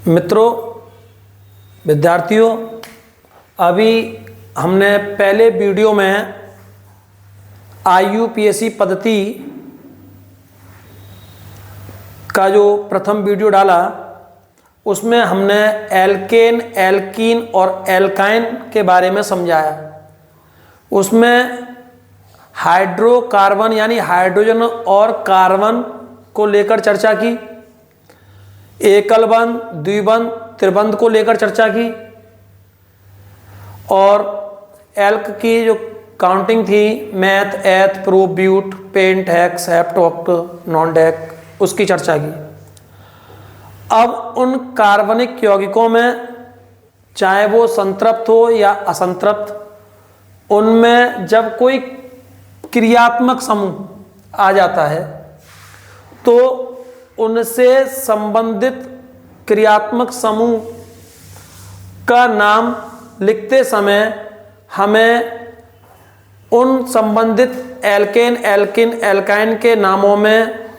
मित्रों, विद्यार्थियों, अभी हमने पहले वीडियो में IUPAC पद्धति का जो प्रथम वीडियो डाला उसमें हमने एल्केन, एल्कीन और एल्काइन के बारे में समझाया। उसमें हाइड्रोकार्बन यानी हाइड्रोजन और कार्बन को लेकर चर्चा की, एकल बंध, द्विबंध, त्रिबंध को लेकर चर्चा की और एल्क की जो काउंटिंग थी meth, eth, pro, but, pent, hex, hept, oct, non dec, उसकी चर्चा की। अब उन कार्बनिक यौगिकों में चाहे वो संतृप्त हो या असंतृप्त, उनमें जब कोई क्रियात्मक समूह आ जाता है तो उनसे संबंधित क्रियात्मक समूह का नाम लिखते समय हमें उन संबंधित एल्केन, एल्किन, एल्काइन के नामों में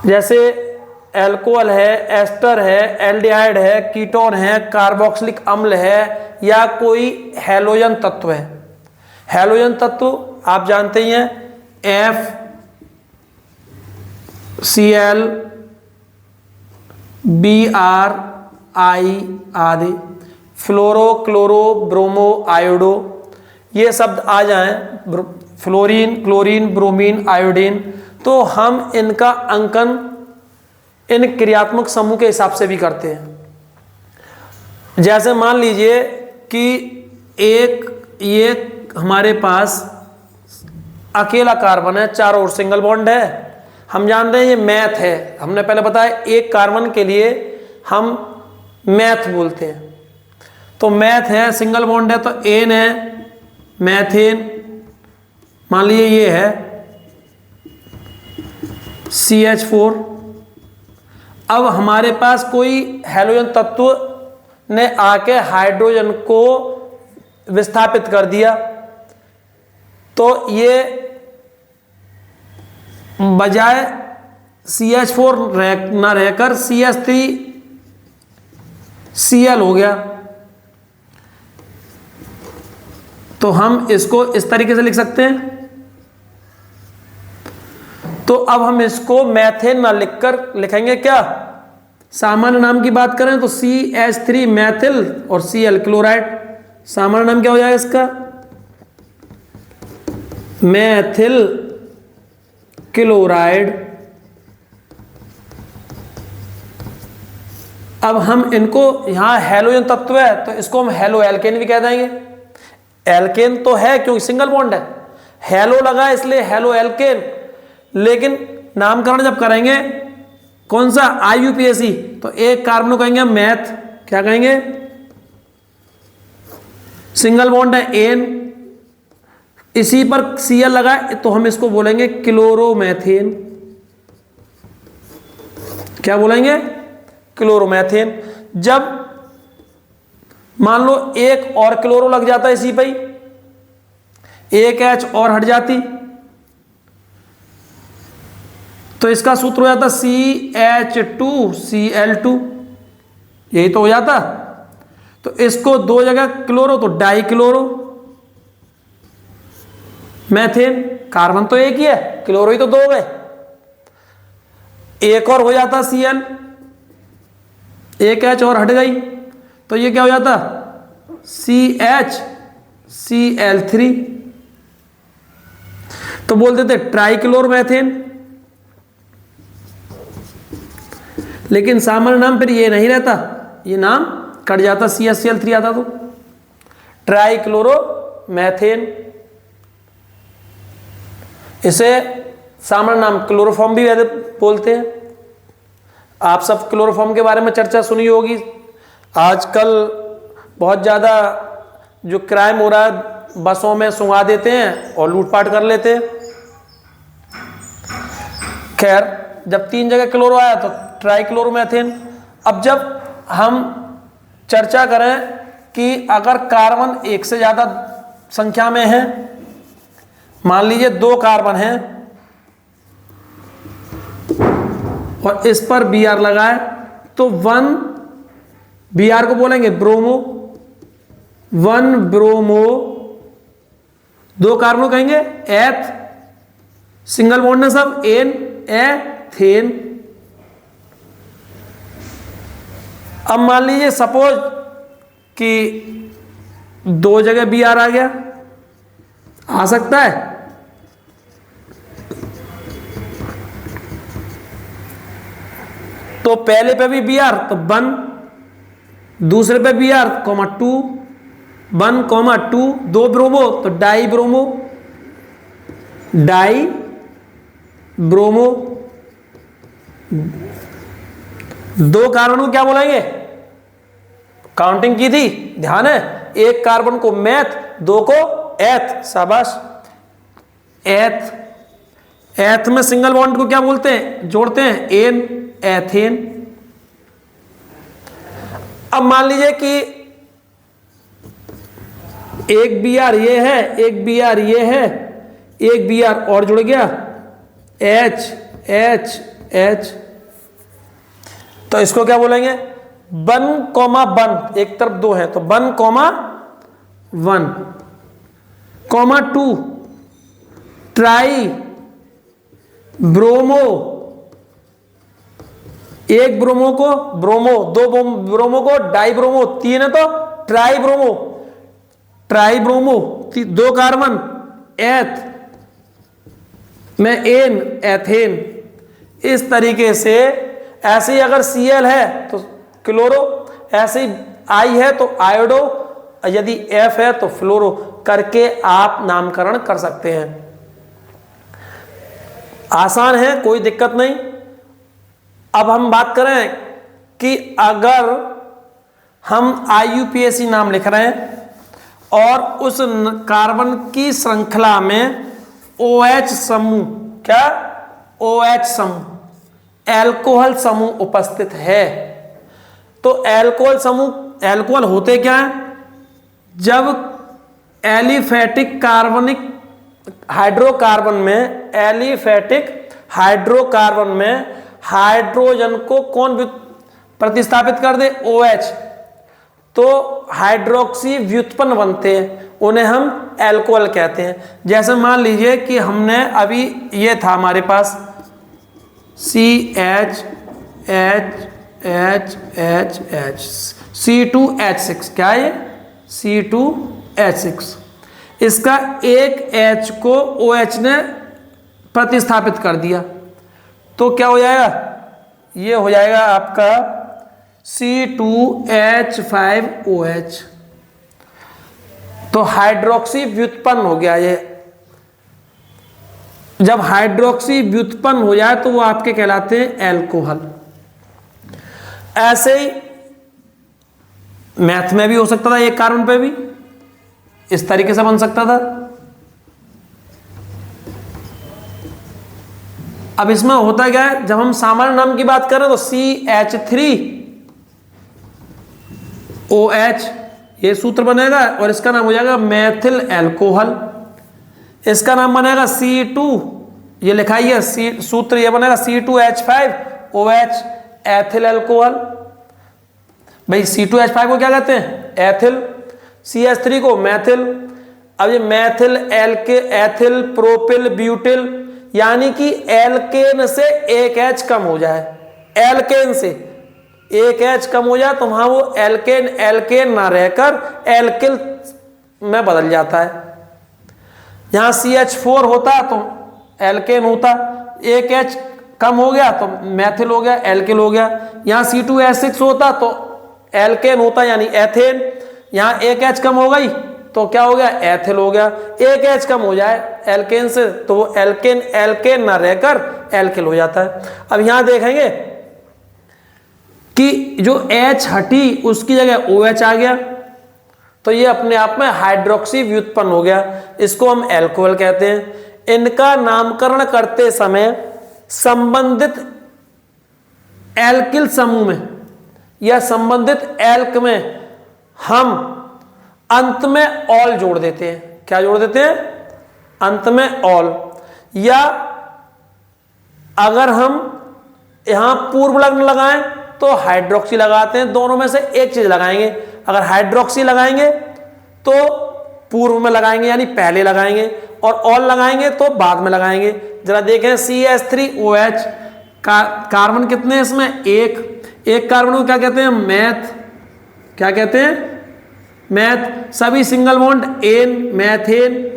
जैसे एल्कोहल है, एस्टर है, एल्डिहाइड है, कीटोन है, कार्बोक्सिलिक अम्ल है या कोई हैलोजन तत्व है। हैलोजन तत्व आप जानते ही हैं, FCl, Br, I आदि, फ्लोरो, क्लोरो, ब्रोमो, आयोडो, ये शब्द आ जाएं, फ्लोरीन, क्लोरीन, ब्रोमीन, आयोडीन, तो हम इनका अंकन इन क्रियात्मक समूह के हिसाब से भी करते हैं। जैसे मान लीजिए कि ये हमारे पास अकेला कार्बन है, चारों ओर सिंगल बॉन्ड है, हम जान रहे हैं ये मैथ है। हमने पहले बताया एक कार्बन के लिए हम मैथ बोलते हैं, तो मैथ है, सिंगल बॉन्ड है, तो एन है, मैथेन। मान लीजिए ये है CH4। अब हमारे पास कोई हैलोजन तत्व ने आके हाइड्रोजन को विस्थापित कर दिया, तो ये बजाय CH4 ना रहकर CH3Cl हो गया। तो हम इसको इस तरीके से लिख सकते हैं। तो अब हम इसको मैथेन ना लिखकर लिखेंगे क्या, सामान्य नाम की बात करें तो CH3 मैथिल और Cl क्लोराइड। सामान्य नाम क्या हो जाएगा इसका, मैथिल क्लोराइड। अब हम इनको, यहां हैलोजन तत्व है तो इसको हम हैलो एल्केन भी कह देंगे। एल्केन तो है क्योंकि सिंगल बॉन्ड है, हैलो लगा इसलिए हैलो एल्केन। लेकिन नामकरण जब करेंगे कौन सा, IUPAC, तो एक कार्बन को कहेंगे मैथ, क्या कहेंगे, सिंगल बॉन्ड है एन, इसी पर Cl लगा तो हम इसको बोलेंगे क्लोरोमेथेन। क्या बोलेंगे, क्लोरोमेथेन। जब मान लो एक और क्लोरो लग जाता है इसी पे, एक H और हट जाती, तो इसका सूत्र हो जाता CH2Cl2, यही तो हो जाता। तो इसको दो जगह क्लोरो तो डाई क्लोरो मैथेन। कार्बन तो एक ही है, क्लोरो ही तो दो गए, एक और हो जाता Cl, एक H और हट गई, तो ये क्या हो जाता, CHCl3। तो बोल देते ट्राइक्लोरोमेथेन। लेकिन सामान्य नाम फिर ये नहीं रहता, ये नाम कट जाता, CHCl3 आता तो ट्राइक्लोरोमेथेन। इसे सामान्य नाम क्लोरोफॉर्म भी बोलते हैं। आप सब क्लोरोफॉर्म के बारे में चर्चा सुनी होगी। आजकल बहुत ज़्यादा जो क्राइम हो रहा है, बसों में सुंघा देते हैं और लूटपाट कर लेते हैं। खैर, जब 3 जगह क्लोरो आया तो ट्राइक्लोरोमेथेन। अब जब हम चर्चा करें कि अगर कार्बन एक से ज़्यादा संख्या में है, मान लीजिए 2 कार्बन हैं और इस पर Br लगा है, तो 1 Br को बोलेंगे ब्रोमो, 1 ब्रोमो, 2 कार्बन कहेंगे एथ, सिंगल बॉन्ड है सब एन, एथेन। अब मान लीजिए सपोज कि 2 जगह Br आ गया, आ सकता है। तो पहले पे भी Br तो 1, दूसरे पे Br, 2, 1, 2, 2 ब्रोमो तो die bromo, die bromo. 2 carbon को क्या बोलेंगे, काउंटिंग की थी, ध्यान है, 1 कार्बन को मैथ, 2 को एथ, शाबाश, एथ। एथ में सिंगल बॉन्ड को क्या बोलते हैं, जोड़ते हैं एन, एथेन। अब मान लीजिए कि एक Br ये है, एक Br ये है, एक Br और जुड़ गया, H, H, H। तो इसको क्या बोलेंगे, 1, 1, एक तरफ 2 है तो 1, 1, 2 ट्राई ब्रोमो, 1 ब्रोमो को ब्रोमो, 2 ब्रोमो को डाई ब्रोमो, 3 है तो try bromo, try bromo, 2 carbon एथ में एन, एथेन। इस तरीके से ऐसे ही अगर Cl है तो क्लोरो, ऐसे ही I है तो आयोडो, यदि F है तो फ्लोरो करके आप नामकरण कर सकते हैं। आसान है, कोई दिक्कत नहीं। अब हम बात करें कि अगर हम IUPAC नाम लिख रहे हैं और उस कार्बन की श्रृंखला में OH समूह, क्या OH समूह, एल्कोहल समूह उपस्थित है, तो एल्कोहल समूह, एल्कोहल होते क्या है, जब एलिफेटिक कार्बनिक हाइड्रोकार्बन में, एलिफेटिक हाइड्रोकार्बन में हाइड्रोजन को कौन प्रतिस्थापित कर दे, OH, तो हाइड्रोक्सी व्युत्पन्न बनते हैं, उन्हें हम एल्कोहल कहते हैं। जैसे मान लीजिए कि हमने अभी ये था हमारे पास CH, H, H, H, H, C2H6, क्या है C2H6, इसका एक H को OH ने प्रतिस्थापित कर दिया तो क्या हो जाएगा, ये हो जाएगा आपका C2H5OH। तो हाइड्रोक्सी व्युत्पन्न हो गया। ये जब हाइड्रोक्सी व्युत्पन्न हो जाए तो वो आपके कहलाते हैं एल्कोहल। ऐसे ही मैथ में भी हो सकता था, एक कार्बन पे भी इस तरीके से बन सकता था। अब इसमें होता क्या है, जब हम सामान्य नाम की बात करें तो CH3OH ये सूत्र बनेगा और इसका नाम हो जाएगा मेथिल एल्कोहल। इसका नाम बनेगा C2, ये लिखाई है सूत्र, ये बनेगा C2H5OH एथिल एल्कोहल। भाई C2H5 को क्या कहते हैं, एथिल, CH3 को मैथिल। अब ये मैथिल, एथिल, प्रोपिल, ब्यूटिल, यानी कि एल्केन से एक H कम हो जाए, एल्केन से एक H कम हो जाए तो वहां वो एल्केन, एल्केन ना रहकर एल्किल में बदल जाता है। यहां CH4 होता तो एल्केन होता, एक H कम हो गया तो मैथिल हो गया, एल्किल हो गया। यहां C2H6 होता तो एल्केन होता यानी एथेन, यहां एक H कम हो गई तो क्या हो गया, एथिल हो गया। एक H कम हो जाए एल्केन से तो वो एल्केन, एल्केन ना रहकर एल्किल हो जाता है। अब यहां देखेंगे कि जो H हटी उसकी जगह OH आ गया तो ये अपने आप में हाइड्रोक्सी व्युत्पन्न हो गया, इसको हम एल्कोहल कहते हैं। इनका नामकरण करते समय संबंधित एल्किल समूह में या संबंधित एल्क में हम अंत में ऑल जोड़ देते हैं। क्या जोड़ देते हैं, अंत में ऑल। या अगर हम यहां पूर्व लग्न लगाएं तो हाइड्रोक्सी लगाते हैं, दोनों में से एक चीज लगाएंगे। अगर हाइड्रोक्सी लगाएंगे तो पूर्व में लगाएंगे यानी पहले लगाएंगे, और ऑल लगाएंगे तो बाद में लगाएंगे। जरा देखें CH3OH कार्बन कितने हैं इसमें, एक कार्बन को क्या कहते हैं, मैथ, क्या कहते हैं, मैथ। सभी single bond ane, methane.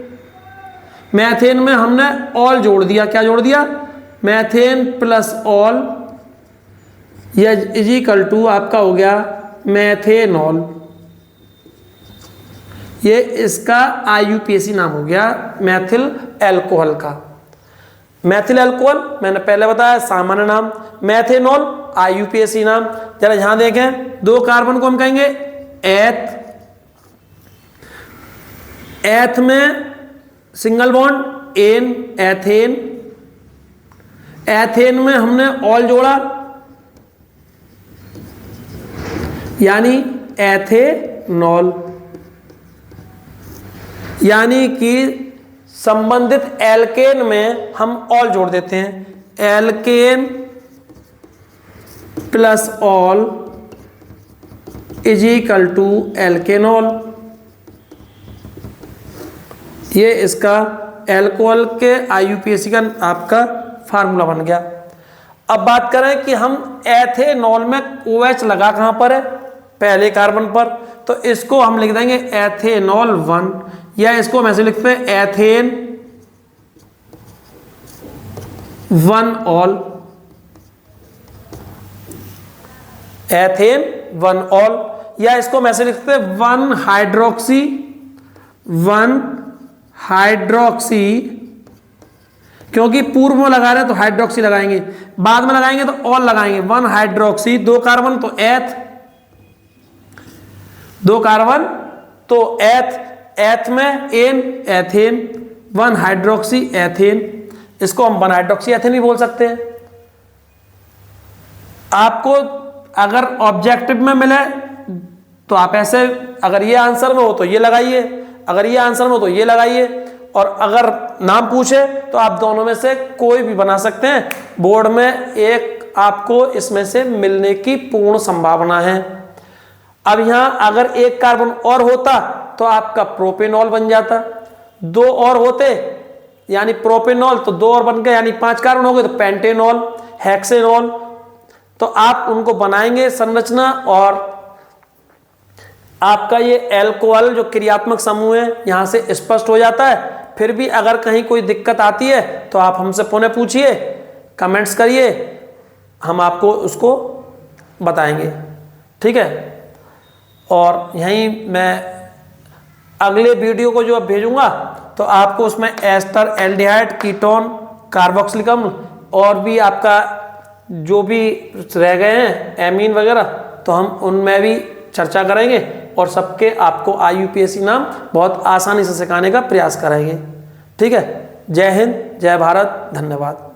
Methane में हमने ऑल जोड़ दिया, क्या जोड़ दिया, मैथेन प्लस ऑल, यह इज इक्वल टू आपका हो गया मैथेनॉल। ये इसका IUPAC नाम हो गया, मैथिल एल्कोहल का। मैथिल एल्कोहल मैंने पहले बताया सामान्य नाम, मैथेनॉल IUPAC नाम। जरा यहां देखें, दो कार्बन को हम कहेंगे एथ, एथ में single bond ane, ethane. Ethane में हमने ऑल जोड़ा यानी एथेनॉल, यानी कि संबंधित एल्केन में हम ऑल जोड़ देते हैं, alkane plus ol is equal to alkanol. ये इसका एल्कोहल के IUPAC का आपका फार्मूला बन गया। अब बात करें कि हम एथेनॉल में OH लगा कहां पर है, पहले कार्बन पर, तो इसको हम लिख देंगे एथेनॉल 1, या इसको हम ऐसे लिखते हैं एथेन 1 ऑल, एथेन 1 ऑल, या इसको हम ऐसे लिखते हैं 1 हाइड्रोक्सी, 1 हाइड्रोक्सी, क्योंकि पूर्व में लगा रहे हैं तो हाइड्रोक्सी लगाएंगे, बाद में लगाएंगे तो ऑल लगाएंगे। 1 हाइड्रोक्सी, दो कार्बन तो एथ, दो कार्बन तो एथ, एथ में एन, एथेन, 1 हाइड्रोक्सी एथेन। इसको हम 1 हाइड्रोक्सी एथेन भी बोल सकते हैं। आपको अगर ऑब्जेक्टिव में मिले तो आप ऐसे, अगर ये आंसर में हो तो ये लगाइए, अगर ये आंसर में हो तो ये लगाइए, और अगर नाम पूछे तो आप दोनों में से कोई भी बना सकते हैं। बोर्ड में एक आपको इसमें से मिलने की पूर्ण संभावना है। अब यहां अगर एक कार्बन और होता तो आपका प्रोपेनॉल बन जाता, दो और होते यानी प्रोपेनॉल तो दो और बन गए, यानी 5 कार्बन हो गए तो पेंटेनॉल, हेक्सेनॉल। तो आप उनको बनाएंगे संरचना, और आपका ये एल्कोहल जो क्रियात्मक समूह है यहां से स्पष्ट हो जाता है। फिर भी अगर कहीं कोई दिक्कत आती है तो आप हमसे पुनः पूछिए, कमेंट्स करिए, हम आपको उसको बताएंगे, ठीक है। और यहीं मैं अगले वीडियो को जो अब भेजूंगा तो आपको उसमें एस्टर, एल्डिहाइड, कीटोन, कार्बोक्सिलिक अम्ल और भी आपका जो भी रह गए हैं एमीन वगैरह, तो हम उनमें भी चर्चा करेंगे, और सबके आपको IUPAC नाम बहुत आसानी से सिखाने का प्रयास करेंगे, ठीक है। जय हिंद, जय भारत, धन्यवाद।